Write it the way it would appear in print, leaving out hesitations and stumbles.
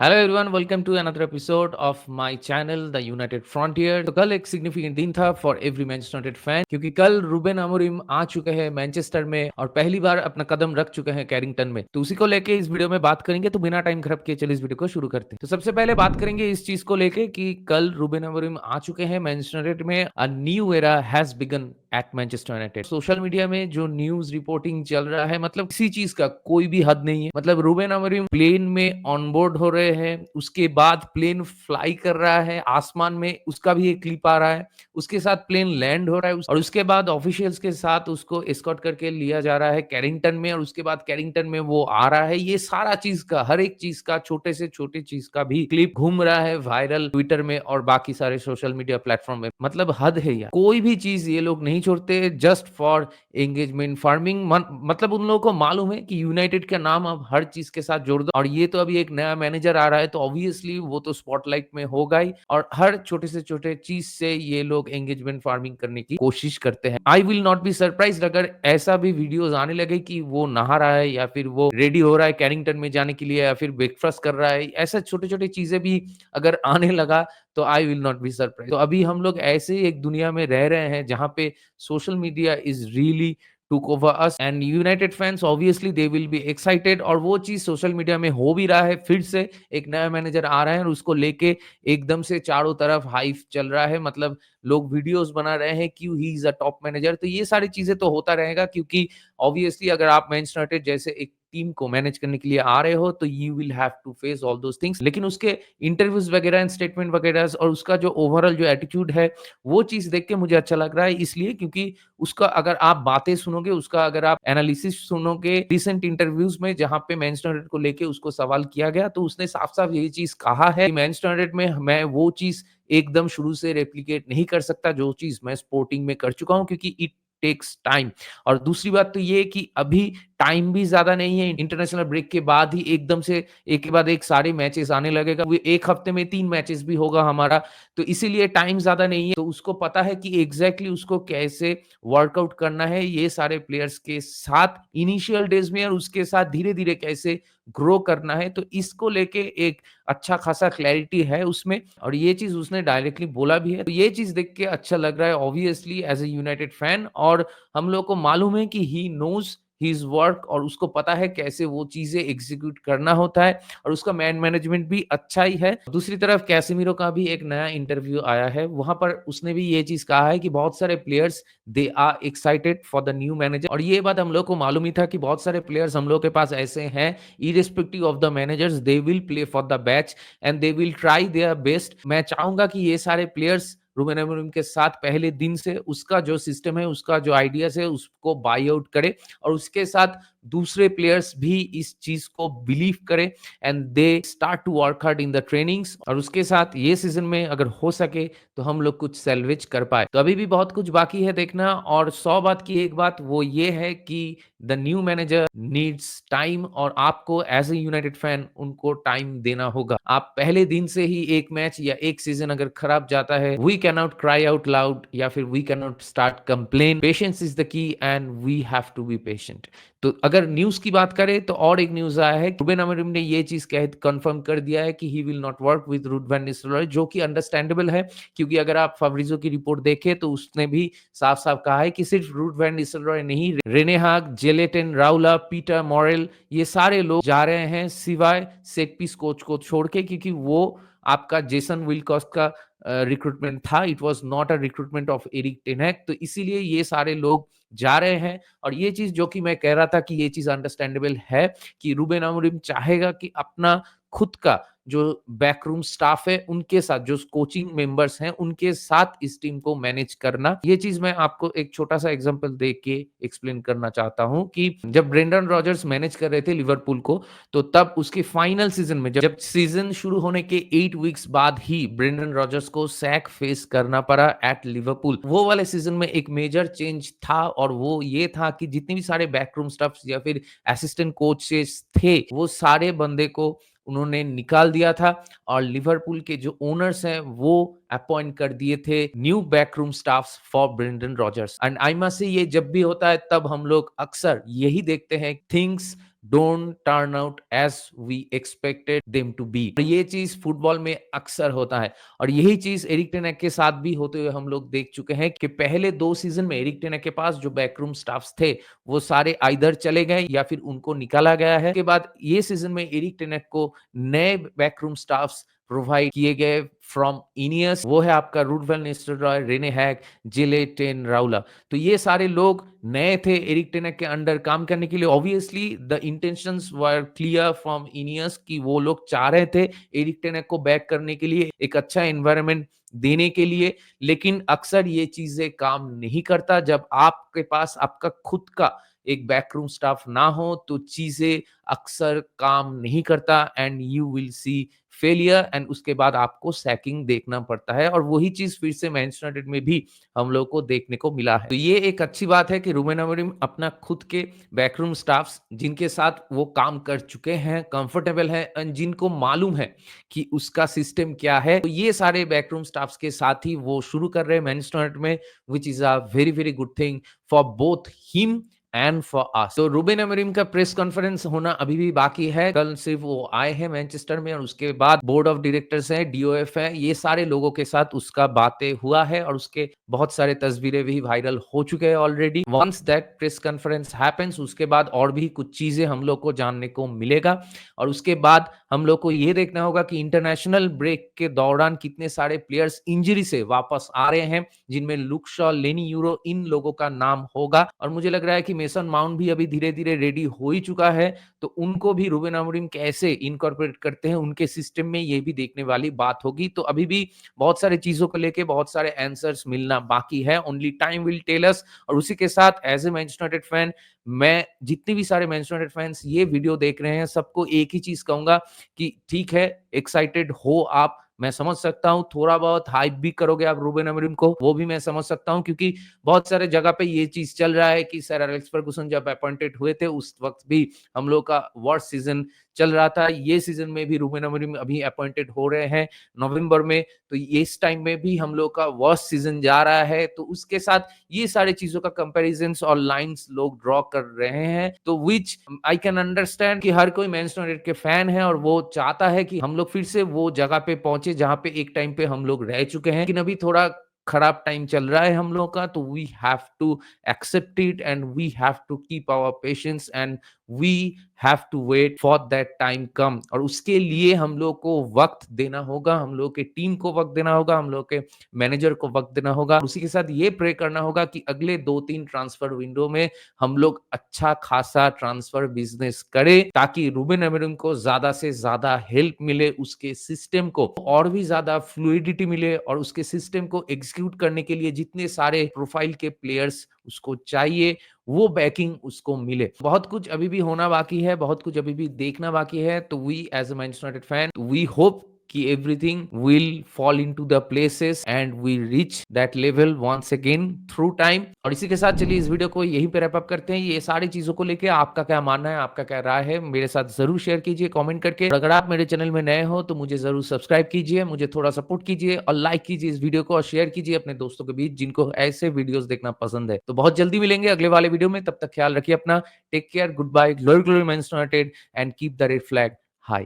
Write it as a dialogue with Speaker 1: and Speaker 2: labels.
Speaker 1: Hello everyone, welcome to another episode of my channel the United Frontier. तो कल एक significant दिन था for every Manchester United fan, क्योंकि कल रूबेन अमोरिम आ चुके हैं मैनचेस्टर में और पहली बार अपना कदम रख चुके हैं कैरिंगटन में। तो उसी को लेके इस वीडियो में बात करेंगे। तो बिना टाइम खराब किए चलिए इस वीडियो को शुरू करते हैं। तो सबसे पहले बात करेंगे इस चीज को लेके कि कल रूबेन अमोरिम आ चुके हैं मैनचेस्टर यूनाइटेड में। A new era has begin at Manchester United. Social media में जो न्यूज रिपोर्टिंग चल रहा है, मतलब किसी चीज का कोई भी हद नहीं है। मतलब रूबेन अमोरिम प्लेन में ऑन बोर्ड हो रहे हैं, उसके बाद प्लेन फ्लाई कर रहा है आसमान में, उसका भी एक क्लिप आ रहा है। उसके साथ प्लेन लैंड हो रहा है और उसके बाद ऑफिशियल्स के साथ उसको एस्कॉर्ट करके लिया जा रहा है कैरिंगटन में, और उसके बाद कैरिंगटन में वो आ रहा है। ये सारा चीज का, हर एक चीज का, छोटे से छोटे चीज का भी क्लिप घूम रहा है वायरल ट्विटर में और बाकी सारे सोशल मीडिया प्लेटफॉर्म में। मतलब हद है यार, कोई भी चीज ये लोग नहीं छोड़ते जस्ट फॉर एंगेजमेंट फार्मिंग। मतलब उन लोगों को मालूम है कि यूनाइटेड का नाम अब हर चीज के साथ जोड़ दो, और ये तो अभी एक नया मैनेजर आ रहा है तो ऑब्वियसली वो तो स्पॉटलाइट में होगा ही, और हर छोटे से छोटे चीज से ये लोग एंगेजमेंट फार्मिंग करने की कोशिश करते हैं। I will not be surprise अगर ऐसा भी वीडियोस आने लगे कि वो नहा रहा है या फिर वो रेडी हो रहा है कैरिंगटन में जाने के लिए या फिर ब्रेकफास्ट कर रहा है। ऐसा छोटे छोटे चीजें भी अगर आने लगा तो I will not be surprise. तो अभी हम लोग ऐसे ही एक दुनिया में रह रहे हैं जहां पे social media is really took over us and United fans obviously they will be excited। और वो चीज सोशल मीडिया में हो भी रहा है। फिर से एक नया मैनेजर आ रहा है और उसको लेके एकदम से चारों तरफ हाइप चल रहा है। मतलब लोग वीडियोस बना रहे हैं क्यों he is a top manager. तो ये सारी चीजें तो होता रहेगा, क्योंकि ऑब्वियसली अगर आप मैनचेस्टर यूनाइटेड जैसे एक टीम को मैनेज करने के लिए आ रहे हो तो you will have to face all those things. लेकिन उसके इंटरव्यूज वगैरह एंड स्टेटमेंट वगैरह और उसका जो ओवरऑल जो एटीट्यूड है, वो चीज देख के मुझे अच्छा लग रहा है। इसलिए क्योंकि उसका अगर आप बातें सुनोगे, उसका अगर आप एनालिसिस सुनोगे रिसेंट इंटरव्यूज में जहां पे मैनचेस्टर यूनाइटेड को लेके उसको सवाल किया गया, तो उसने साफ साफ यही चीज कहा है कि मैनचेस्टर यूनाइटेड में मैं वो चीज एकदम शुरू से रेप्लिकेट नहीं कर सकता जो चीज मैं स्पोर्टिंग में कर चुका हूं, क्योंकि इट टेक्स टाइम। और दूसरी बात तो ये कि अभी टाइम भी ज्यादा नहीं है। इंटरनेशनल ब्रेक के बाद ही एकदम से एक के बाद एक सारे मैचेस आने लगेगा। वो एक हफ्ते में 3 मैचेस भी होगा हमारा, तो इसीलिए टाइम ज्यादा नहीं है। तो उसको पता है कि एग्जैक्टली उसको कैसे वर्कआउट करना है ये सारे प्लेयर्स के साथ इनिशियल डेज में, और उसके साथ धीरे धीरे कैसे ग्रो करना है। तो इसको लेके एक अच्छा खासा क्लैरिटी है उसमें, और ये चीज उसने डायरेक्टली बोला भी है। तो ये चीज देख के अच्छा लग रहा है obviously as a United fan. और हम लोग को मालूम है कि ही नोज हिज वर्क, और उसको पता है कैसे वो चीजें एग्जीक्यूट करना होता है, और उसका मैन मैनेजमेंट भी अच्छा ही है। दूसरी तरफ कैसेमीरो का भी एक नया इंटरव्यू आया है, वहां पर उसने भी ये चीज कहा है कि बहुत सारे players they are excited for the new manager. और ये बात हम लोग को मालूम ही था कि बहुत सारे प्लेयर्स हम लोग के पास ऐसे हैं, irrespective of the managers they will play for the batch and they will try their best. मैं चाहूंगा कि ये सारे प्लेयर्स रूबेन अमोरिम के साथ पहले दिन से उसका जो सिस्टम है, उसका जो आइडियाज है, उसको बाई आउट करे, और उसके साथ दूसरे प्लेयर्स भी इस चीज को बिलीव करें and they start to work hard in the trainings. और उसके साथ ये सीजन में अगर हो सके तो हम लोग कुछ सैल्वेज कर पाए। तो अभी भी बहुत कुछ बाकी है देखना, और 100 बात की एक बात वो ये है कि the new manager needs time, और आपको एज ए यूनाइटेड फैन उनको टाइम देना होगा। आप पहले दिन से ही एक मैच या एक सीजन अगर खराब जाता है, we can not cry out loud या फिर we can not start complain. Patience is the key and we have to be patient. तो अगर न्यूज की बात करें तो और एक न्यूज आया है, रूबेन अमोरिम ने ये चीज कह कंफर्म कर दिया है कि he will not work with Ruud van Nistelrooy, जो कि अंडरस्टैंडेबल है। क्योंकि अगर आप फाब्रिजो की रिपोर्ट देखें तो उसने भी साफ साफ कहा है कि सिर्फ रूट वैन निस्टेलरॉय नहीं, रेने हाग, जेलेटिन, राउला, पीटर मॉरेल, ये सारे लोग जा रहे हैं सिवाय सेट पीस कोच को छोड़ के, क्योंकि वो आपका जेसन विल्कॉक्स का रिक्रूटमेंट था। It was not a recruitment of Erik ten Hag. तो इसीलिए ये सारे लोग जा रहे हैं, और ये चीज जो कि मैं कह रहा था कि ये चीज अंडरस्टैंडेबल है कि रूबेन अमोरिम चाहेगा कि अपना खुद का जो बैकरूम स्टाफ है उनके साथ, जो कोचिंग मेंबर्स हैं उनके साथ इस टीम को मैनेज करना। ये चीज मैं आपको एक छोटा सा एग्जांपल दे के एक्सप्लेन करना चाहता हूं कि जब ब्रेंडन रॉजर्स मैनेज कर रहे थे लिवरपूल को, तो तब उसके फाइनल सीजन में, जब सीजन शुरू होने के 8 वीक्स बाद ही ब्रेंडन रॉजर्स को सैक फेस करना पड़ा एट लिवरपूल। वो वाले सीजन में एक मेजर चेंज था, और वो ये था कि जितने भी सारे बैकरूम स्टाफ या फिर असिस्टेंट कोचेस थे, वो सारे बंदे को उन्होंने निकाल दिया था, और लिवरपूल के जो ओनर्स हैं वो अपॉइंट कर दिए थे new backroom staffs for Brendon Rogers. And I must say ये जब भी होता है तब हम लोग अक्सर यही देखते हैं, things don't turn out as we expected them to be. ये चीज फुटबॉल में अक्सर होता है और यही चीज एरिक टेन हैग के साथ भी होते हुए हम लोग देख चुके हैं कि पहले 2 सीजन में एरिक टेन हैग के पास जो बैकरूम स्टाफ्स थे वो सारे आइदर चले गए या फिर उनको निकाला गया है। उसके बाद ये सीजन में एरिक टेन हैग को नए बैकरूम स्टाफ्स प्रोवाइड किए गए फ्रॉम इनियस, वो है आपका रुडवेल निस्telrooy, रेने हैग, जिले टेन राउला। तो ये सारे लोग नए थे एरिक टेन हैग के अंडर काम करने के लिए। Obviously the intentions were clear from INEOS कि वो लोग चाह रहे थे एरिक टेन हैग को बैक करने के लिए, एक अच्छा एनवायरनमेंट देने के लिए। लेकिन अक्सर ये चीजें काम नहीं करता। जब आपके पास आपका खुद का एक बैकरूम स्टाफ ना हो तो चीजें अक्सर काम नहीं करता and you will see failure and उसके बाद आपको सैकिंग देखना पड़ता है। और वही चीज फिर से मैनचेस्टर यूनाइटेड में भी हम लोग को देखने को मिला है। तो ये एक अच्छी बात है कि रूबेन अमोरिम अपना खुद के बैकरूम स्टाफ्स जिनके साथ वो काम कर चुके हैं, कंफर्टेबल है एंड जिनको मालूम है कि उसका सिस्टम क्या है, तो ये सारे बैकरूम स्टाफ्स के साथ ही वो शुरू कर रहे हैं मैनचेस्टर यूनाइटेड में, which is a very very good thing for both him and for us. तो रूबेन अमोरिम का प्रेस कॉन्फ्रेंस होना अभी भी बाकी है। कल सिर्फ वो आए हैं मैनचेस्टर में और उसके बाद बोर्ड ऑफ डायरेक्टर्स है, डीओएफ है, ये सारे लोगों के साथ उसका बातें हुआ है और उसके बहुत सारे तस्वीरें भी वायरल हो चुके हैं already. Once that press conference happens उसके बाद और भी कुछ चीजें हम लोग को जानने को मिलेगा और उसके बाद हम लोग को ये देखना होगा कि इंटरनेशनल ब्रेक के दौरान कितने सारे प्लेयर्स इंजरी से वापस आ रहे हैं, जिनमें लुक शॉ, लेनी यूरो, इन लोगों का नाम होगा। और मुझे लग रहा है कि मेसन माउंट भी अभी धीरे धीरे रेडी हो ही चुका है, तो उनको भी रूबेन अमोरिम कैसे इनकॉर्पोरेट करते हैं उनके सिस्टम में, ये भी देखने वाली बात होगी। तो अभी भी बहुत सारी चीजों को लेके बहुत सारे आंसर्स मिलना बाकी है, only time will tell us. और उसी के साथ as a Manchester United fan, मैं जितने भी सारे मैनचेस्टर यूनाइटेड फैंस ये वीडियो देख रहे हैं सबको एक ही चीज कहूंगा कि ठीक है, एक्साइटेड हो आप, मैं समझ सकता हूँ, थोड़ा बहुत हाइप भी करोगे आप रूबेन अमोरिम को, वो भी मैं समझ सकता हूँ, क्योंकि बहुत सारे जगह पे ये चीज चल रहा है कि सर एलेक्स फर्गुसन जब अपॉइंटेड हुए थे उस वक्त भी हम लोग का वर्स्ट सीजन चल रहा था। ये सीजन में भी रूबेन अमोरिम अभी अपॉइंटेड हो रहे हैं नवंबर में, तो इस टाइम में भी हम लोग का वर्स्ट सीजन जा रहा है। तो उसके साथ ये सारे चीजों का कंपैरिजंस और लाइंस लोग ड्रॉ कर रहे हैं, तो विच आई कैन अंडरस्टैंड कि हर कोई मैनचेस्टर यूनाइटेड के फैन है और वो चाहता है कि हम लोग फिर से वो जगह पे पहुंचे जहां पे एक टाइम पे हम लोग रह चुके हैं। लेकिन अभी थोड़ा खराब टाइम चल रहा है हम लोग का, तो we have to accept it and we have to keep our patience and we have to wait for that time come. और उसके लिए हम लोग को वक्त देना होगा, हम लोग के टीम को वक्त देना होगा, हम लोग के मैनेजर को वक्त देना होगा। उसी के साथ ये प्रे करना होगा कि अगले 2-3 ट्रांसफर विंडो में हम लोग अच्छा खासा ट्रांसफर बिजनेस करें, ताकि रूबेन अमोरिम को ज्यादा से ज्यादा हेल्प मिले, उसके सिस्टम को और भी ज्यादा फ्लूइडिटी मिले और उसके सिस्टम को एग्जीक्यूट करने के लिए जितने सारे प्रोफाइल के प्लेयर्स उसको चाहिए वो बैकिंग उसको मिले। बहुत कुछ अभी भी होना बाकी है, बहुत कुछ अभी भी देखना बाकी है। तो we as a Manchester United fan, we hope कि everything will fall into the places and we reach that level once again through time. और इसी के साथ चलिए इस वीडियो को यहीं पे रैप अप करते हैं। ये सारी चीजों को लेके आपका क्या मानना है, आपका क्या राय है, मेरे साथ जरूर शेयर कीजिए कमेंट करके। और अगर आप मेरे चैनल में नए हो तो मुझे जरूर सब्सक्राइब कीजिए, मुझे थोड़ा सपोर्ट कीजिए और लाइक कीजिए इस वीडियो को और शेयर कीजिए अपने दोस्तों के बीच जिनको ऐसे वीडियोस देखना पसंद है। तो बहुत जल्दी मिलेंगे अगले वाले वीडियो में, तब तक ख्याल रखिए अपना। Take care, good bye, glory glory Manchester United and keep the red flag high.